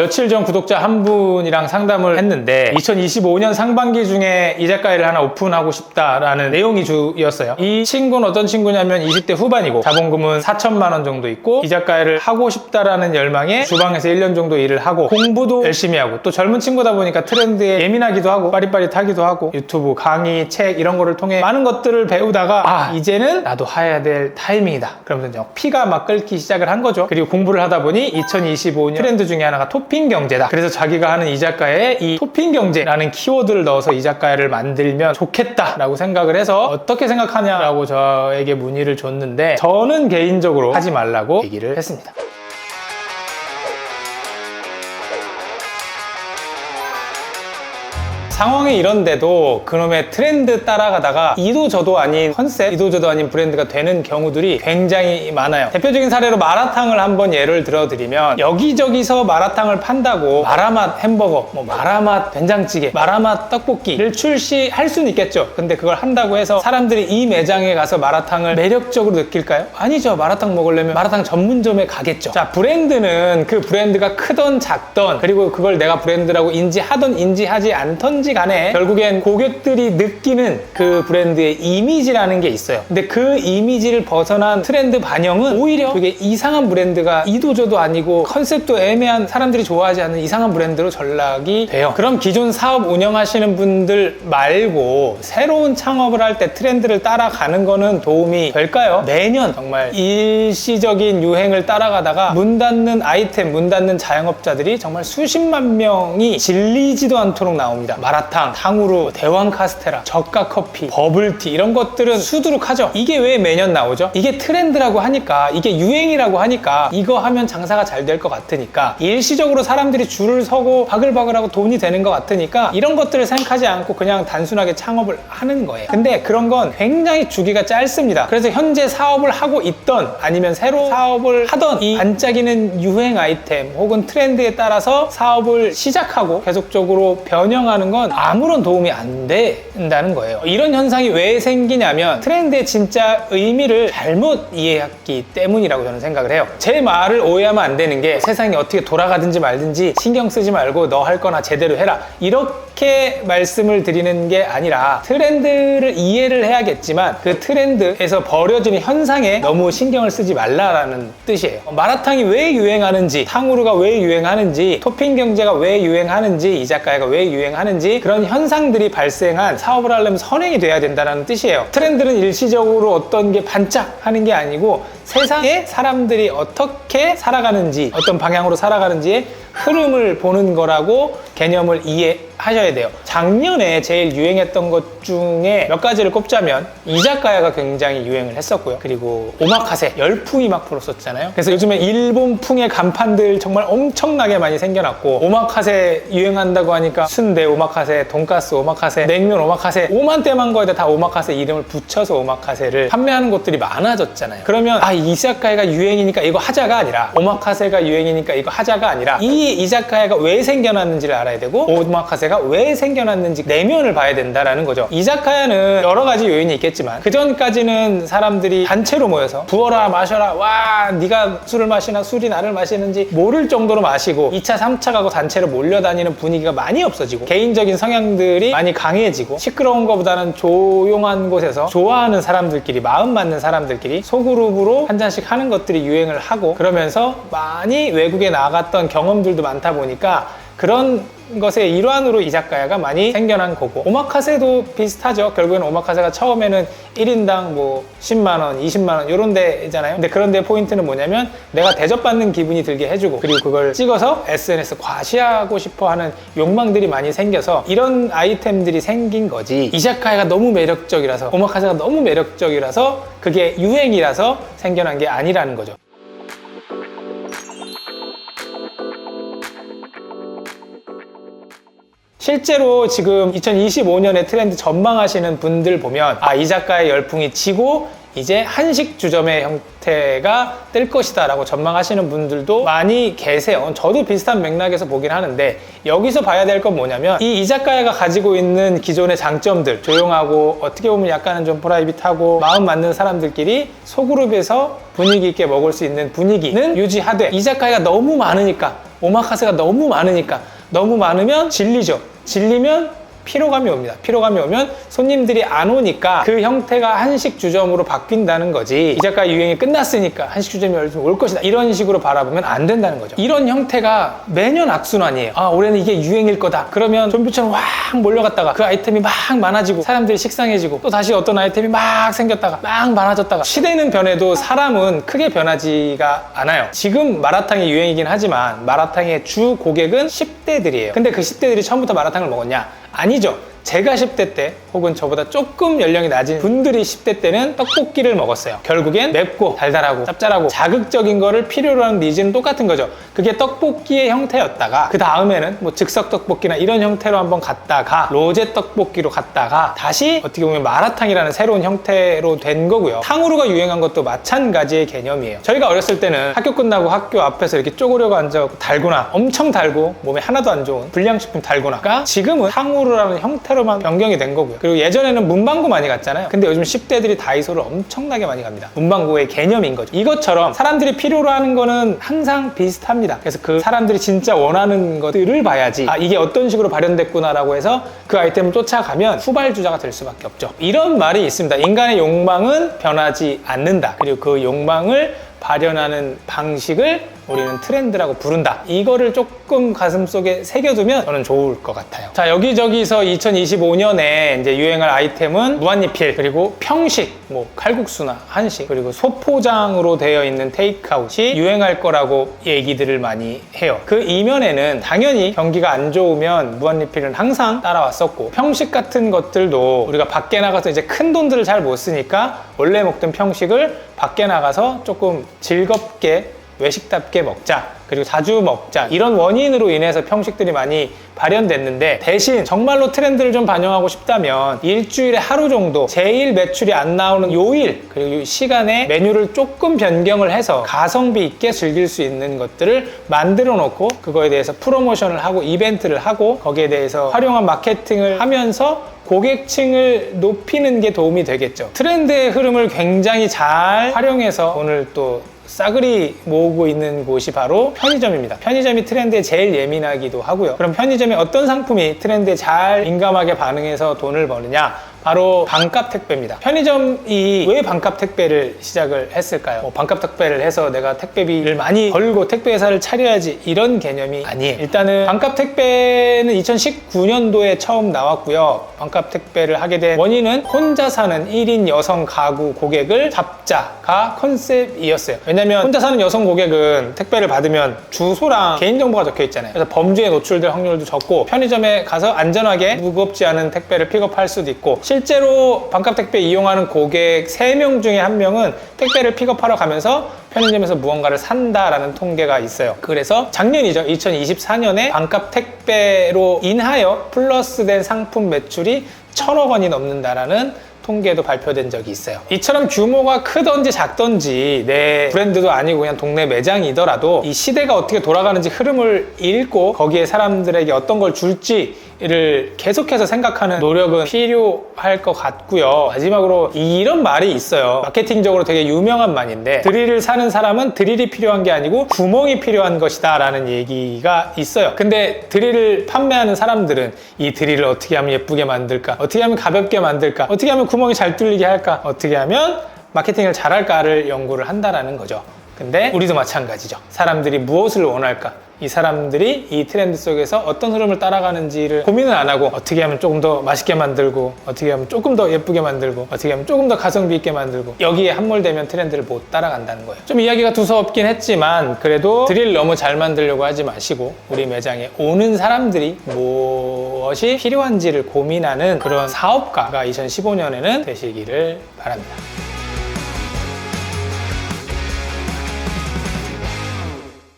며칠 전 구독자 한 분이랑 상담을 했는데 2025년 상반기 중에 이자카야를 하나 오픈하고 싶다라는 내용이 주였어요. 이 친구는 어떤 친구냐면 20대 후반이고 자본금은 4천만 원 정도 있고 이자카야를 하고 싶다라는 열망에 주방에서 1년 정도 일을 하고 공부도 열심히 하고 또 젊은 친구다 보니까 트렌드에 예민하기도 하고 빠릿빠릿하기도 하고 유튜브, 강의, 책 이런 거를 통해 많은 것들을 배우다가 이제는 나도 해야 될 타이밍이다. 그러면서 피가 막 끓기 시작을 한 거죠. 그리고 공부를 하다 보니 2025년 트렌드 중에 하나가 토핑 경제다. 그래서 자기가 하는 이자카야에 이 토핑 경제라는 키워드를 넣어서 이자카야를 만들면 좋겠다라고 생각을 해서 어떻게 생각하냐라고 저에게 문의를 줬는데 저는 개인적으로 하지 말라고 얘기를 했습니다. 상황이 이런데도 그놈의 트렌드 따라가다가 이도 저도 아닌 컨셉, 이도 저도 아닌 브랜드가 되는 경우들이 굉장히 많아요. 대표적인 사례로 마라탕을 한번 예를 들어드리면 여기저기서 마라탕을 판다고 마라맛 햄버거, 마라맛 된장찌개, 마라맛 떡볶이를 출시할 수는 있겠죠. 근데 그걸 한다고 해서 사람들이 이 매장에 가서 마라탕을 매력적으로 느낄까요? 아니죠. 마라탕 먹으려면 마라탕 전문점에 가겠죠. 자, 브랜드는 그 브랜드가 크던 작던 그리고 그걸 내가 브랜드라고 인지하던 인지하지 않던지 간에 결국엔 고객들이 느끼는 그 브랜드의 이미지라는 게 있어요. 근데 그 이미지를 벗어난 트렌드 반영은 오히려 되게 이상한 브랜드가 이도저도 아니고 컨셉도 애매한 사람들이 좋아하지 않는 이상한 브랜드로 전락이 돼요. 그럼 기존 사업 운영하시는 분들 말고 새로운 창업을 할 때 트렌드를 따라가는 거는 도움이 될까요? 매년 정말 일시적인 유행을 따라가다가 문 닫는 아이템, 문 닫는 자영업자들이 정말 수십만 명이 질리지도 않도록 나옵니다. 마라탕, 탕후루, 대왕 카스테라, 저가 커피, 버블티 이런 것들은 수두룩하죠. 이게 왜 매년 나오죠? 이게 트렌드라고 하니까, 이게 유행이라고 하니까, 이거 하면 장사가 잘 될 것 같으니까, 일시적으로 사람들이 줄을 서고 바글바글하고 돈이 되는 것 같으니까 이런 것들을 생각하지 않고 그냥 단순하게 창업을 하는 거예요. 근데 그런 건 굉장히 주기가 짧습니다. 그래서 현재 사업을 하고 있던 아니면 새로 사업을 하던 이 반짝이는 유행 아이템 혹은 트렌드에 따라서 사업을 시작하고 계속적으로 변형하는 건 아무런 도움이 안 된다는 거예요. 이런 현상이 왜 생기냐면 트렌드의 진짜 의미를 잘못 이해했기 때문이라고 저는 생각을 해요. 제 말을 오해하면 안 되는 게 세상이 어떻게 돌아가든지 말든지 신경 쓰지 말고 너 할 거나 제대로 해라 이렇게 말씀을 드리는 게 아니라 트렌드를 이해를 해야겠지만 그 트렌드에서 벌어지는 현상에 너무 신경을 쓰지 말라라는 뜻이에요. 마라탕이 왜 유행하는지, 탕후루가 왜 유행하는지, 토핑 경제가 왜 유행하는지, 이자카야가 왜 유행하는지 그런 현상들이 발생한 사업을 하려면 선행이 돼야 된다는 뜻이에요. 트렌드는 일시적으로 어떤 게 반짝하는 게 아니고 세상에 사람들이 어떻게 살아가는지, 어떤 방향으로 살아가는지의 흐름을 보는 거라고 개념을 이해하셔야 돼요. 작년에 제일 유행했던 것 중에 몇 가지를 꼽자면 이자카야가 굉장히 유행을 했었고요. 그리고 오마카세 열풍이 막 불었었잖아요. 그래서 요즘에 일본풍의 간판들 정말 엄청나게 많이 생겨났고 오마카세 유행한다고 하니까 순대 오마카세, 돈가스 오마카세, 냉면 오마카세 오만때만 거에다 다 오마카세 이름을 붙여서 오마카세를 판매하는 곳들이 많아졌잖아요. 그러면 이자카야가 유행이니까 이거 하자가 아니라 오마카세가 유행이니까 이거 하자가 아니라 이 이자카야가 왜 생겨났는지를 알아야 되고 오마카세가 왜 생겨났는지 내면을 봐야 된다라는 거죠. 이자카야는 여러 가지 요인이 있겠지만 그 전까지는 사람들이 단체로 모여서 부어라 마셔라 와 네가 술을 마시나 술이 나를 마시는지 모를 정도로 마시고 2차 3차 가고 단체로 몰려다니는 분위기가 많이 없어지고 개인적인 성향들이 많이 강해지고 시끄러운 것보다는 조용한 곳에서 좋아하는 사람들끼리 마음 맞는 사람들끼리 소그룹으로 한 잔씩 하는 것들이 유행을 하고 그러면서 많이 외국에 나갔던 경험들도 많다 보니까 그런 것의 일환으로 이자카야가 많이 생겨난 거고 오마카세도 비슷하죠. 결국에는 오마카세가 처음에는 1인당 10만원, 20만원 이런 데잖아요. 근데 그런 데 포인트는 뭐냐면 내가 대접받는 기분이 들게 해주고 그리고 그걸 찍어서 SNS 과시하고 싶어 하는 욕망들이 많이 생겨서 이런 아이템들이 생긴 거지 이자카야가 너무 매력적이라서 오마카세가 너무 매력적이라서 그게 유행이라서 생겨난 게 아니라는 거죠. 실제로 지금 2025년의 트렌드 전망하시는 분들 보면 이자카야 열풍이 지고 이제 한식 주점의 형태가 뜰 것이다 라고 전망하시는 분들도 많이 계세요. 저도 비슷한 맥락에서 보긴 하는데 여기서 봐야 될 건 뭐냐면 이 이자카야가 가지고 있는 기존의 장점들 조용하고 어떻게 보면 약간은 좀 프라이빗하고 마음 맞는 사람들끼리 소그룹에서 분위기 있게 먹을 수 있는 분위기는 유지하되 이자카야가 너무 많으니까 오마카세가 너무 많으니까. 너무 많으면 질리죠. 질리면 피로감이 옵니다. 피로감이 오면 손님들이 안 오니까 그 형태가 한식 주점으로 바뀐다는 거지. 이자카야 유행이 끝났으니까 한식 주점이 올 것이다. 이런 식으로 바라보면 안 된다는 거죠. 이런 형태가 매년 악순환이에요. 아, 올해는 이게 유행일 거다. 그러면 좀비처럼 확 몰려갔다가 그 아이템이 막 많아지고 사람들이 식상해지고 또 다시 어떤 아이템이 막 생겼다가 막 많아졌다가 시대는 변해도 사람은 크게 변하지가 않아요. 지금 마라탕이 유행이긴 하지만 마라탕의 주 고객은 10대들이에요. 근데 그 10대들이 처음부터 마라탕을 먹었냐? 아니죠. 제가 10대 때 혹은 저보다 조금 연령이 낮은 분들이 10대 때는 떡볶이를 먹었어요. 결국엔 맵고 달달하고 짭짤하고 자극적인 거를 필요로 하는 니즈는 똑같은 거죠. 그게 떡볶이의 형태였다가 그 다음에는 뭐 즉석 떡볶이나 이런 형태로 한번 갔다가 로제 떡볶이로 갔다가 다시 어떻게 보면 마라탕이라는 새로운 형태로 된 거고요. 탕후루가 유행한 것도 마찬가지의 개념이에요. 저희가 어렸을 때는 학교 끝나고 학교 앞에서 이렇게 쪼그려고 앉아서 달고나 엄청 달고 몸에 하나도 안 좋은 불량식품 달고나가 지금은 탕후루라는 형태로 만 변경이 된 거고요. 그리고 예전에는 문방구 많이 갔잖아요. 근데 요즘 10대들이 다이소를 엄청나게 많이 갑니다. 문방구의 개념인 거죠. 이것처럼 사람들이 필요로 하는 거는 항상 비슷합니다. 그래서 그 사람들이 진짜 원하는 것들을 봐야지 아, 이게 어떤 식으로 발현됐구나라고 해서 그 아이템을 쫓아가면 후발주자가 될 수밖에 없죠. 이런 말이 있습니다. 인간의 욕망은 변하지 않는다. 그리고 그 욕망을 발현하는 방식을 우리는 트렌드라고 부른다. 이거를 조금 가슴속에 새겨두면 저는 좋을 것 같아요. 자, 여기저기서 2025년에 이제 유행할 아이템은 무한리필, 그리고 평식, 뭐 칼국수나 한식, 그리고 소포장으로 되어 있는 테이크아웃이 유행할 거라고 얘기들을 많이 해요. 그 이면에는 당연히 경기가 안 좋으면 무한리필은 항상 따라왔었고, 평식 같은 것들도 우리가 밖에 나가서 이제 큰 돈들을 잘 못 쓰니까 원래 먹던 평식을 밖에 나가서 조금 즐겁게 외식답게 먹자, 그리고 자주 먹자, 이런 원인으로 인해서 평식들이 많이 발현됐는데, 대신 정말로 트렌드를 좀 반영하고 싶다면 일주일에 하루 정도 제일 매출이 안 나오는 요일 그리고 시간에 메뉴를 조금 변경을 해서 가성비 있게 즐길 수 있는 것들을 만들어 놓고 그거에 대해서 프로모션을 하고 이벤트를 하고 거기에 대해서 활용한 마케팅을 하면서 고객층을 높이는 게 도움이 되겠죠. 트렌드의 흐름을 굉장히 잘 활용해서 오늘 또 싸그리 모으고 있는 곳이 바로 편의점입니다. 편의점이 트렌드에 제일 예민하기도 하고요. 그럼 편의점의 어떤 상품이 트렌드에 잘 민감하게 반응해서 돈을 버느냐? 바로 반값 택배입니다. 편의점이 왜 반값 택배를 시작을 했을까요? 반값 택배를 해서 내가 택배비를 많이 벌고 택배 회사를 차려야지, 이런 개념이 아니에요. 일단은 반값 택배는 2019년도에 처음 나왔고요. 반값 택배를 하게 된 원인은 혼자 사는 1인 여성 가구 고객을 잡자가 컨셉이었어요. 왜냐면 혼자 사는 여성 고객은 택배를 받으면 주소랑 개인정보가 적혀 있잖아요. 그래서 범죄에 노출될 확률도 적고 편의점에 가서 안전하게 무겁지 않은 택배를 픽업할 수도 있고, 실제로 반값 택배 이용하는 고객 3명 중에 1명은 택배를 픽업하러 가면서 편의점에서 무언가를 산다라는 통계가 있어요. 그래서 작년이죠. 2024년에 반값 택배로 인하여 플러스된 상품 매출이 1,000억 원이 넘는다라는 통계도 발표된 적이 있어요. 이처럼 규모가 크던지 작던지 내 브랜드도 아니고 그냥 동네 매장이더라도 이 시대가 어떻게 돌아가는지 흐름을 읽고 거기에 사람들에게 어떤 걸 줄지를 계속해서 생각하는 노력은 필요할 것 같고요. 마지막으로 이런 말이 있어요. 마케팅적으로 되게 유명한 말인데, 드릴을 사는 사람은 드릴이 필요한 게 아니고 구멍이 필요한 것이다 라는 얘기가 있어요. 근데 드릴을 판매하는 사람들은 이 드릴을 어떻게 하면 예쁘게 만들까, 어떻게 하면 가볍게 만들까, 어떻게 하면 구멍이 잘 뚫리게 할까, 어떻게 하면 마케팅을 잘할까를 연구를 한다라는 거죠. 근데 우리도 마찬가지죠. 사람들이 무엇을 원할까, 이 사람들이 이 트렌드 속에서 어떤 흐름을 따라가는지를 고민을 안 하고 어떻게 하면 조금 더 맛있게 만들고, 어떻게 하면 조금 더 예쁘게 만들고, 어떻게 하면 조금 더 가성비 있게 만들고, 여기에 함몰되면 트렌드를 못 따라간다는 거예요. 좀 이야기가 두서없긴 했지만 그래도 드릴 너무 잘 만들려고 하지 마시고 우리 매장에 오는 사람들이 무엇이 필요한지를 고민하는 그런 사업가가 2015년에는 되시기를 바랍니다.